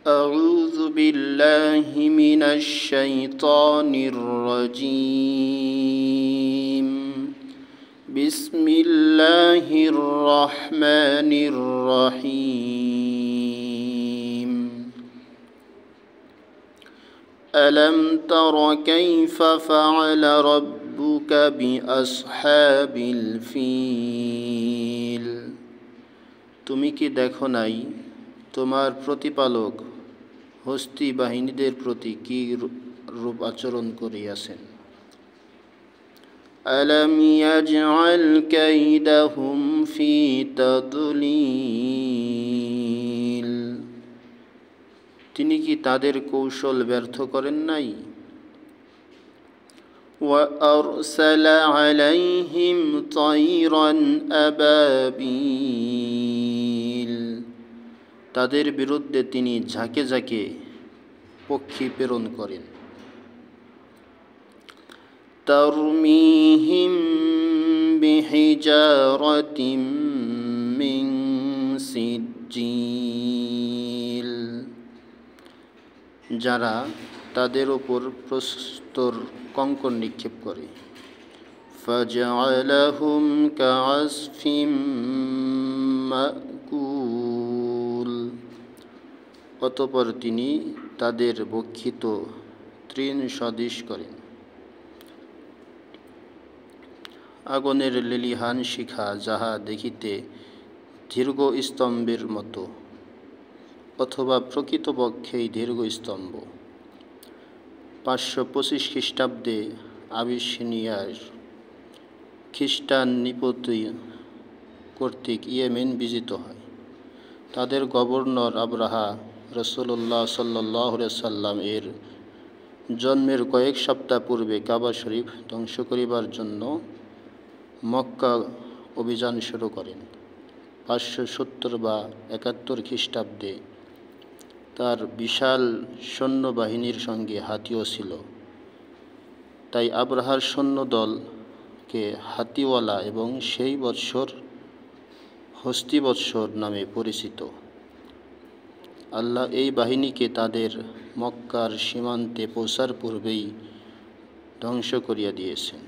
أعوذ بالله من الشيطان الرجيم بسم الله الرحمن الرحيم ألم تر كيف فعل ربك بأصحاب الفيل তুমি কি দেখো নাই তোমার প্রতিপালক হস্তি বাহিনীদের প্রতি কি রূপ আচরণ করিয়াছেন। আলাম ইয়াজআল কাইদাহুম ফি তাদলিল তিনি কি তাদের কৌশল ব্যর্থ করেন নাই। ওয়া আরসালা আলাইহিম তায়রান আবাবিল তাদের বিরুদ্ধে তিনি ঝাঁকে ঝাঁকে পক্ষী প্রেরণ করেন। তারমিহিম বিহিজারাতিম মিন সিজ্জিল যারা তাদের উপর প্রস্তর কঙ্কর নিক্ষেপ করে। ফাজআলাহুম কাআসফিম মাকুল অতঃপর তিনি তাদের ভক্ষিত তৃণ সদৃশ করেন। আগুনের লেলিহান শিখা যাহা দেখিতে দীর্ঘ স্তম্ভের মতো অথবা প্রকৃতপক্ষেই দীর্ঘ স্তম্ভ। 525 খ্রিস্টাব্দে আবিসিনিয়ার খ্রিস্টান নৃপতি কর্তৃক ইয়েমেন বিজিত হয়। তাদের গভর্নর আবরাহা রাসূলুল্লাহ সাল্লাল্লাহু আলাইহি সাল্লাম এর জন্মের কয়েক সপ্তাহ পূর্বে কাবা শরীফ ধ্বংস করিবার জন্য মক্কা অভিযান শুরু করেন। 570 বা 71 খ্রিস্টাব্দে তার বিশাল সৈন্যবাহিনীর সঙ্গে হাতিও ছিল। তাই আবরাহার সৈন্যদলকে হাতিওয়ালা এবং সেই বৎসর হস্তি বৎসর নামে পরিচিত। আল্লাহ এই বাহিনীকে তাদের মক্কার সীমান্তে পৌঁছার পূর্বেই ধ্বংস করিয়া দিয়েছেন।